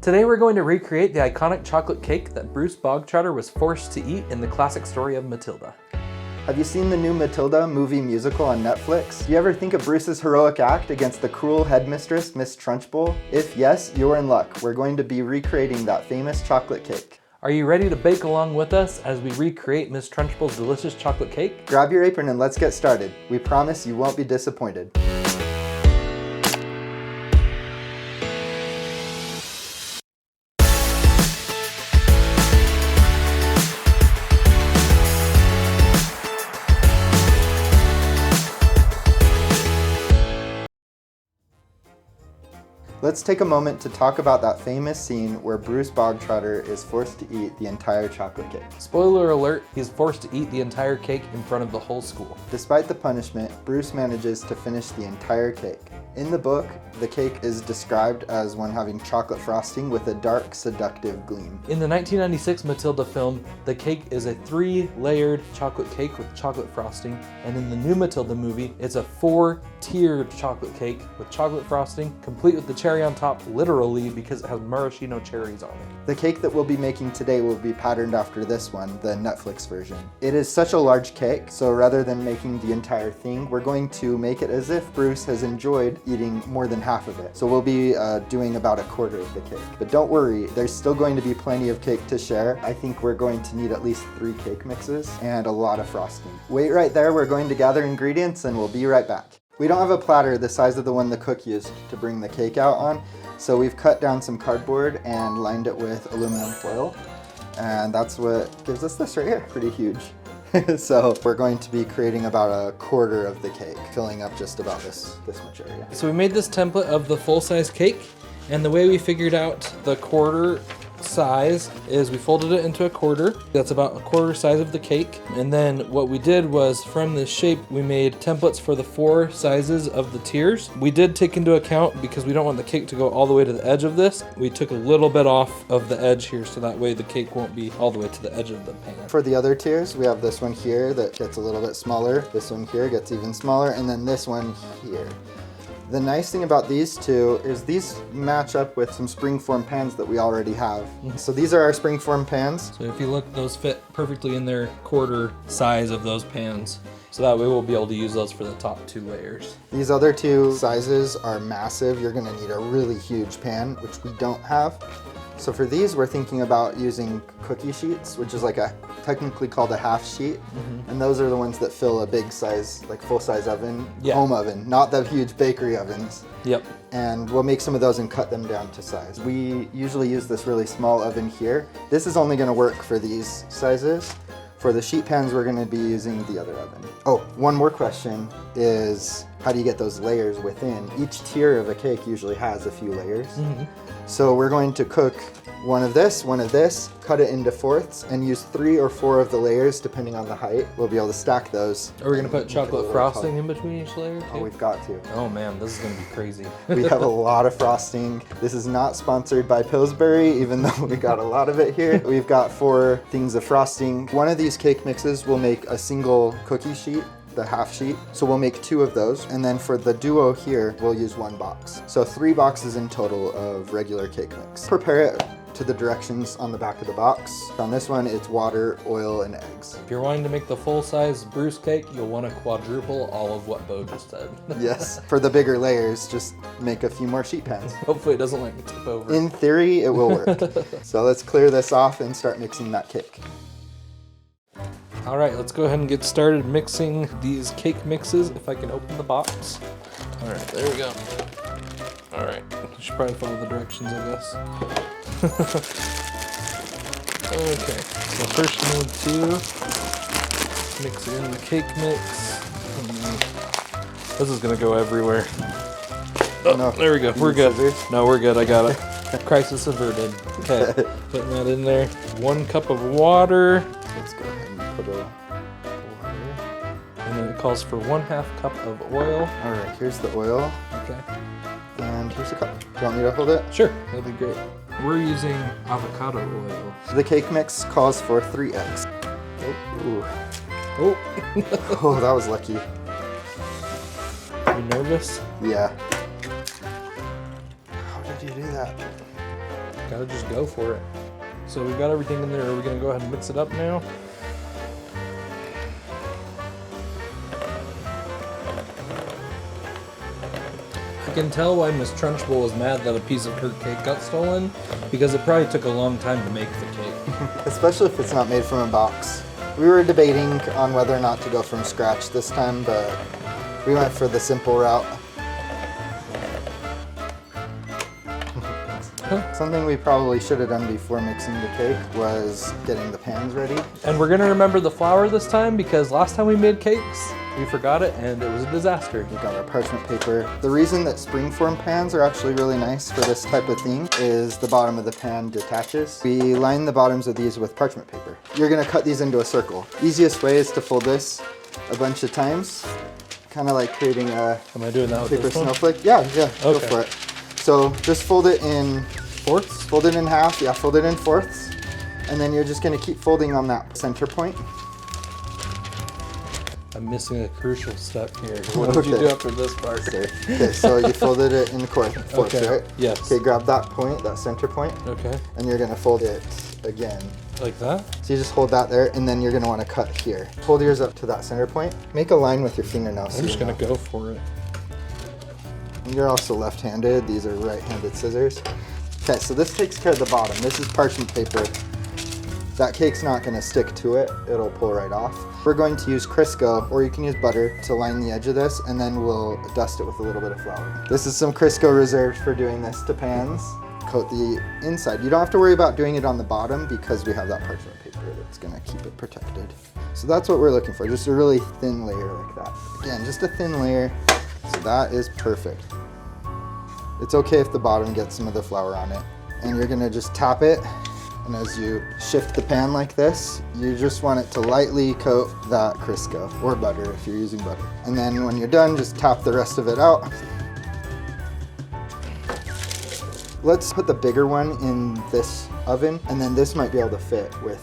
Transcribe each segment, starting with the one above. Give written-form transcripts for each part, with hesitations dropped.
Today we're going to recreate the iconic chocolate cake that Bruce Bogtrotter was forced to eat in the classic story of Matilda. Have you seen the new Matilda movie musical on Netflix? Do you ever think of Bruce's heroic act against the cruel headmistress, Miss Trunchbull? If yes, you're in luck. We're going to be recreating that famous chocolate cake. Are you ready to bake along with us as we recreate Miss Trunchbull's delicious chocolate cake? Grab your apron and let's get started. We promise you won't be disappointed. Let's take a moment to talk about that famous scene where Bruce Bogtrotter is forced to eat the entire chocolate cake. Spoiler alert, he's forced to eat the entire cake in front of the whole school. Despite the punishment, Bruce manages to finish the entire cake. In the book, the cake is described as one having chocolate frosting with a dark, seductive gleam. In the 1996 Matilda film, the cake is a 3-layered chocolate cake with chocolate frosting, and in the new Matilda movie, it's a 4-tiered chocolate cake with chocolate frosting, complete with the cherry on top, literally, because it has maraschino cherries on it. The cake that we'll be making today will be patterned after this one, the Netflix version. It is such a large cake, so rather than making the entire thing, we're going to make it as if Bruce has enjoyed eating more than half of it. So we'll be doing about a quarter of the cake. But don't worry, there's still going to be plenty of cake to share. I think we're going to need at least 3 cake mixes and a lot of frosting. Wait right there, we're going to gather ingredients and we'll be right back. We don't have a platter the size of the one the cook used to bring the cake out on, so we've cut down some cardboard and lined it with aluminum foil. And that's what gives us this right here, pretty huge. So we're going to be creating about a quarter of the cake, filling up just about this much area. So we made this template of the full-size cake, and the way we figured out the quarter size is we folded it into a quarter. That's about a quarter size of the cake. And then what we did was, from this shape, we made templates for the 4 sizes of the tiers. We did take into account, because we don't want the cake to go all the way to the edge of this, we took a little bit off of the edge here, so that way the cake won't be all the way to the edge of the pan. For the other tiers, we have this one here that gets a little bit smaller. This one here gets even smaller, and then this one here. The nice thing about these two is these match up with some springform pans that we already have. So these are our springform pans. So if you look, those fit perfectly in their quarter size of those pans. So that way we'll be able to use those for the top 2 layers. These other 2 sizes are massive. You're gonna need a really huge pan, which we don't have. So for these, we're thinking about using cookie sheets, which is like technically called a half sheet. And those are the ones that fill a big size, like full-size oven, home oven, not the huge bakery ovens. Yep. And we'll make some of those and cut them down to size. We usually use this really small oven here. This is only gonna work for these sizes. For the sheet pans, we're gonna be using the other oven. Oh, one more question is, how do you get those layers within? Each tier of a cake usually has a few layers. So we're going to cook one of this, cut it into fourths, and use 3 or 4 of the layers depending on the height. We'll be able to stack those. Are we gonna put chocolate frosting in between each layer too? Oh, we've got to. Oh man, this is gonna be crazy. We have a lot of frosting. This is not sponsored by Pillsbury, even though we got a lot of it here. We've got 4 things of frosting. One of these cake mixes will make a single cookie sheet, the half sheet. So we'll make 2 of those. And then for the duo here, we'll use 1 box. So 3 boxes in total of regular cake mix. Prepare it to the directions on the back of the box. On this one, it's water, oil, and eggs. If you're wanting to make the full-size Bruce cake, you'll want to quadruple all of what Bo just said. Yes. For the bigger layers, just make a few more sheet pans. Hopefully it doesn't like tip over. In theory, it will work. So let's clear this off and start mixing that cake. All right, let's go ahead and get started mixing these cake mixes, if I can open the box. All right, there we go. All right, I should probably follow the directions, I guess. Okay, so first we need to mix it in the cake mix. This is gonna go everywhere. Oh, no, there we go, we're good. Scissors? No, we're good, I got it. Crisis averted. Okay, putting that in there. 1 cup of water. Let's go ahead and put a water. And then it calls for 1/2 cup of oil. All right, here's the oil. Okay. And here's a cup. Do you want me to hold it? Sure, that'd be great. We're using avocado oil. The cake mix calls for 3 eggs. Oh, Oh, oh, that was lucky. you nervous? Yeah. How did you do that? Gotta just go for it. So we've got everything in there. Are we gonna go ahead and mix it up now? I can tell why Miss Trunchbull was mad that a piece of her cake got stolen, because it probably took a long time to make the cake. Especially if it's not made from a box. We were debating on whether or not to go from scratch this time, but we went for the simple route. Something we probably should have done before mixing the cake was getting the pans ready. And we're gonna remember the flour this time, because last time we made cakes, we forgot it and it was a disaster. We got our parchment paper. The reason that springform pans are actually really nice for this type of thing is the bottom of the pan detaches. We line the bottoms of these with parchment paper. You're gonna cut these into a circle. Easiest way is to fold this a bunch of times, kind of like creating a Am I doing that with paper this one? snowflake. Yeah, go Okay. for it. So just fold it in Fourths? fold it in half, yeah, fold it in fourths, and then you're just gonna keep folding on that center point. I'm missing a crucial step here. What did you Okay. do after this part? Okay, so you folded it in fourths, Okay, right? yes. Okay, grab that point, that center point, Okay, and you're gonna fold it again. like that? So you just hold that there, and then you're gonna wanna cut here. Hold yours up to that center point. Make a line with your fingernail. I'm just gonna go for it. You're also left-handed. These are right-handed scissors. Okay, so this takes care of the bottom. This is parchment paper. That cake's not gonna stick to it. It'll pull right off. We're going to use Crisco, or you can use butter, to line the edge of this, and then we'll dust it with a little bit of flour. This is some Crisco reserved for doing this to pans. Coat the inside. You don't have to worry about doing it on the bottom because we have that parchment paper that's gonna keep it protected. So that's what we're looking for, just a really thin layer like that. Again, just a thin layer. So that is perfect. It's okay if the bottom gets some of the flour on it. And you're gonna just tap it, and as you shift the pan like this, you just want it to lightly coat that Crisco, or butter if you're using butter. And then when you're done, just tap the rest of it out. Let's put the bigger one in this oven, and then this might be able to fit with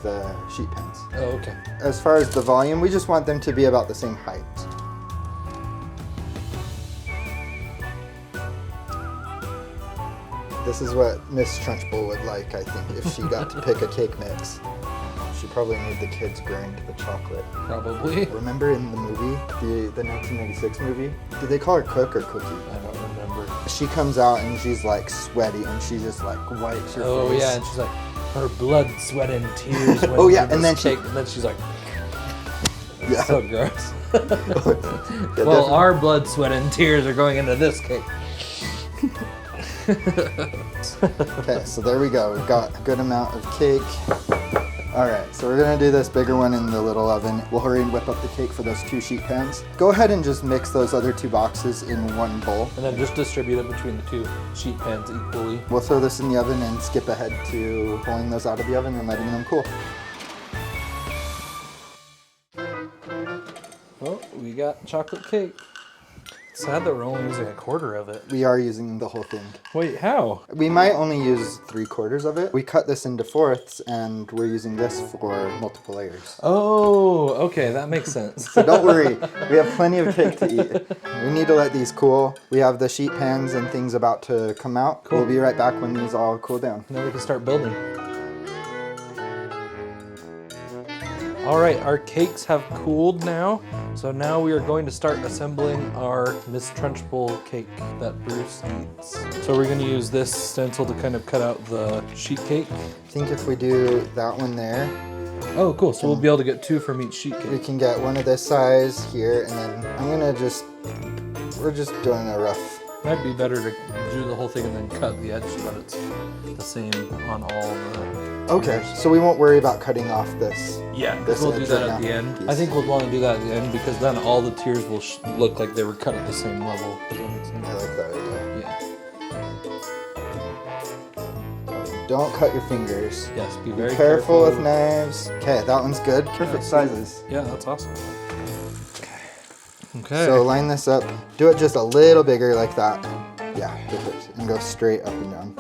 sheet pans. Oh, okay. As far as the volume, we just want them to be about the same height. This is what Miss Trunchbull would like, I think, if she got to pick a cake mix. She probably made the kids grind the chocolate. Probably. Remember in the movie, the 1996 movie? Did they call her Cook or Cookie? I don't remember. She comes out and she's like sweaty and she just like wipes her Oh face. yeah, and she's like, her blood, sweat, and tears. When Oh, yeah, we and then just she- take, and then she's like, Yeah. so gross. Yeah, Well, definitely. our blood, sweat, and tears are going into this cake. Okay, so there we go. We've got a good amount of cake. All right, so we're gonna do this bigger one in the little oven. We'll hurry and whip up the cake for those 2 sheet pans. Go ahead and just mix those other 2 boxes in one bowl. And then just distribute it between the 2 sheet pans equally. We'll throw this in the oven and skip ahead to pulling those out of the oven and letting them cool. Well, we got chocolate cake. It's sad that we're only using a quarter of it. We are using the whole thing. Wait, how? We might only use 3/4 of it. We cut this into fourths and we're using this for multiple layers. Oh, okay, that makes sense. So don't worry, we have plenty of cake to eat. We need to let these cool. We have the sheet pans and things about to come out. Cool. We'll be right back when these all cool down. Now we can start building. All right, our cakes have cooled now. So now we are going to start assembling our Miss Trunchbull cake that Bruce eats. So we're gonna use this stencil to kind of cut out the sheet cake. I think if we do that one there, Oh, cool, so we'll be able to get 2 from each sheet we cake. can get one of this size here, and then we're just doing a rough. Might be better to do the whole thing and then cut the edge so that it's the same on all the... Okay, so we won't worry about cutting off this. Yeah, This we'll do edge that right at now. the end. Piece. I think we'll want to do that at the end because then all the tiers will look like they were cut at the same level. Does that make sense? I like that idea. Yeah. Don't cut your fingers. Yes, be Be very careful with knives. Okay, that one's good. Perfect sizes. Yeah, that's awesome. Okay. So line this up. Do it just a little bigger like that. Yeah, perfect. And go straight up and down.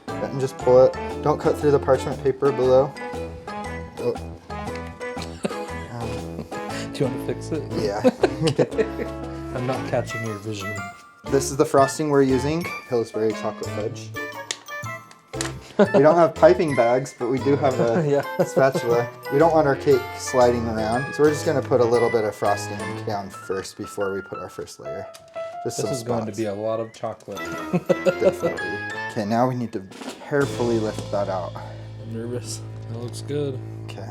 And just pull it. Don't cut through the parchment paper below. Oh, do you want to fix it? yeah. I'm not catching your vision. This is the frosting we're using. Pillsbury chocolate fudge. We don't have piping bags, but we do have a Yeah. spatula. We don't want our cake sliding around, so we're just gonna put a little bit of frosting down first before we put our first layer. Just This some is going to spots. be a lot of chocolate. Definitely. Okay, now we need to carefully lift that out. I'm nervous. That looks good. Okay.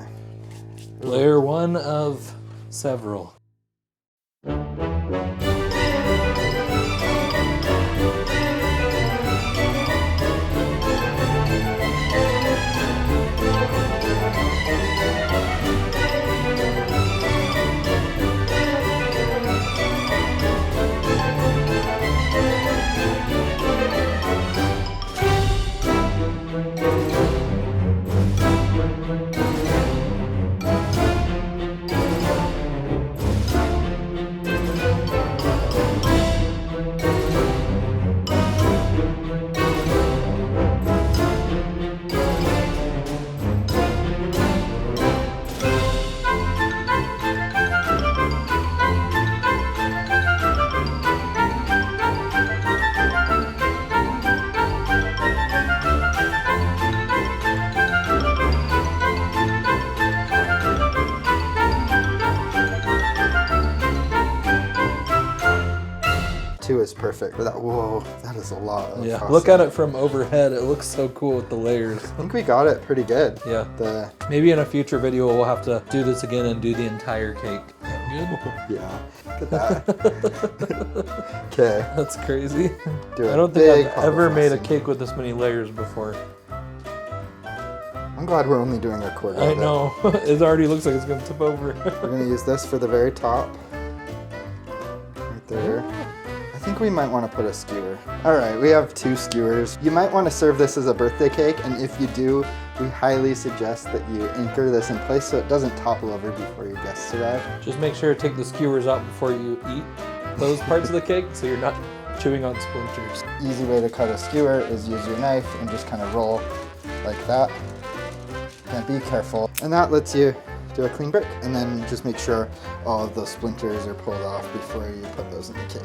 Layer 1 of several. Two is perfect for that. Whoa, that is a lot of Yeah, frosting. look at it from overhead. It looks so cool with the layers. I think we got it pretty good. Yeah. The Maybe in a future video we'll have to do this again and do the entire cake. Good. yeah. Look at that. Okay. That's crazy. Do I a don't think big I've pot of ever made a frosting. cake with this many layers before. I'm glad we're only doing a quarter I of it. know. It already looks like it's gonna tip over. We're gonna use this for the very top. Right there. I think we might want to put a skewer. All right, we have 2 skewers. You might want to serve this as a birthday cake, and if you do, we highly suggest that you anchor this in place so it doesn't topple over before your guests arrive. Just make sure to take the skewers out before you eat those parts of the cake so you're not chewing on splinters. Easy way to cut a skewer is use your knife and just kind of roll like that. And be careful. And that lets you do a clean break. And then just make sure all of those splinters are pulled off before you put those in the cake.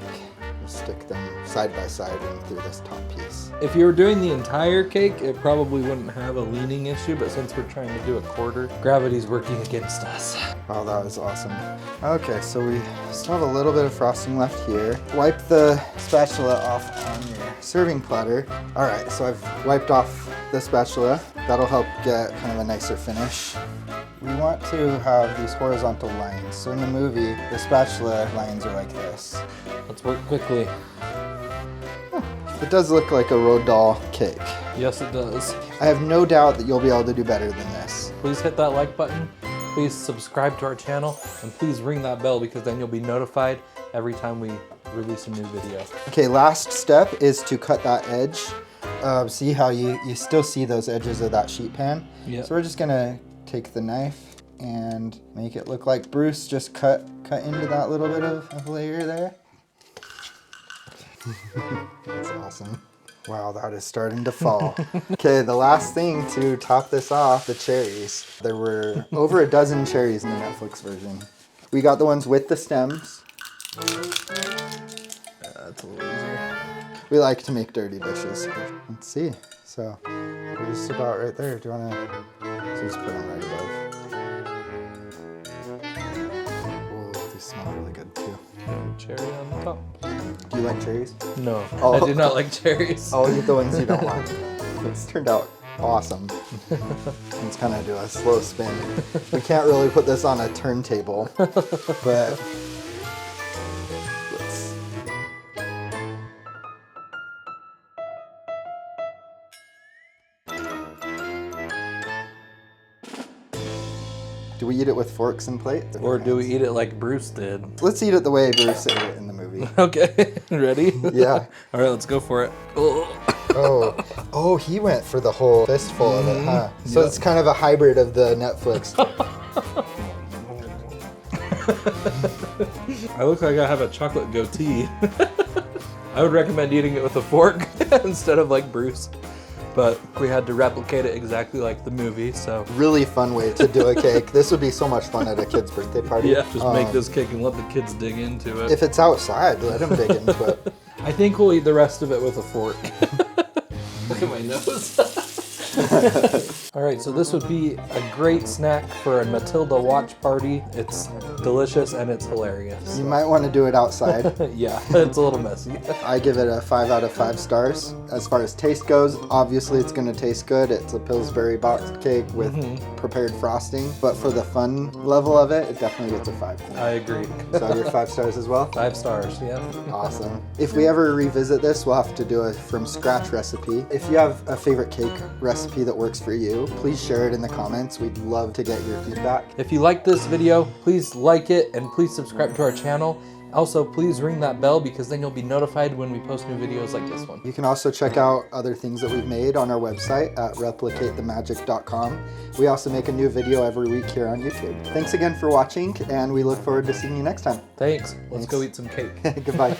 Just stick them side by side and through this top piece. If you were doing the entire cake, it probably wouldn't have a leaning issue, but since we're trying to do a quarter, gravity's working against us. Wow, that was awesome. Okay, so we still have a little bit of frosting left here. Wipe the spatula off on your serving platter. All right, so I've wiped off the spatula. That'll help get kind of a nicer finish. We want to have these horizontal lines. So in the movie, the spatula lines are like this. Let's work quickly. It does look like a road doll cake. Yes, it does. I have no doubt that you'll be able to do better than this. Please hit that like button. Please subscribe to our channel, and please ring that bell because then you'll be notified every time we release a new video. Okay, last step is to cut that edge. See how you still see those edges of that sheet pan? Yep. So we're just gonna take the knife and make it look like Bruce just cut into that little bit of layer there. That's awesome. Wow, that is starting to fall. Okay, the last thing to top this off, the cherries. There were over a dozen cherries in the Netflix version. We got the ones with the stems. That's a little easier. We like to make dirty dishes. Let's see. So we're just about right there. Do you want to just put them right above? Oh, they smell really good too. Cherry on the top. Do you like cherries? No, Oh. I do not like cherries. I'll eat the ones you don't want. It's turned out awesome. Let's kind of do a slow spin. We can't really put this on a turntable, but let's. Do we eat it with forks and plates? Or do we eat it like Bruce did? Let's eat it the way Bruce ate it in the movie. Okay, ready? Yeah. All right, let's go for it. Oh. Oh, he went for the whole fistful of it, huh? So Yep. it's kind of a hybrid of the Netflix. I look like I have a chocolate goatee. I would recommend eating it with a fork instead of like Bruce. But we had to replicate it exactly like the movie, so Really fun way to do a cake. This would be so much fun at a kid's birthday party. yeah, just make this cake and let the kids dig into it. If it's outside, let them dig into it. I think we'll eat the rest of it with a fork. Look at my nose. All right, so this would be a great snack for a Matilda watch party. It's delicious and it's hilarious. You might want to do it outside. Yeah, it's a little messy. I give it a 5 out of 5 stars. As far as taste goes, obviously it's going to taste good. It's a Pillsbury box cake with prepared frosting, but for the fun level of it, it definitely gets a 5. I agree. So you're 5 stars as well? 5 stars, yeah. Awesome. If we ever revisit this, we'll have to do a from scratch recipe. If you have a favorite cake recipe that works for you, please share it in the comments. We'd love to get your feedback. If you like this video, please like it and please subscribe to our channel. Also, please ring that bell because then you'll be notified when we post new videos like this one. You can also check out other things that we've made on our website at replicatethemagic.com. We also make a new video every week here on YouTube. Thanks again for watching, and we look forward to seeing you next time. Thanks. Let's go eat some cake. Goodbye.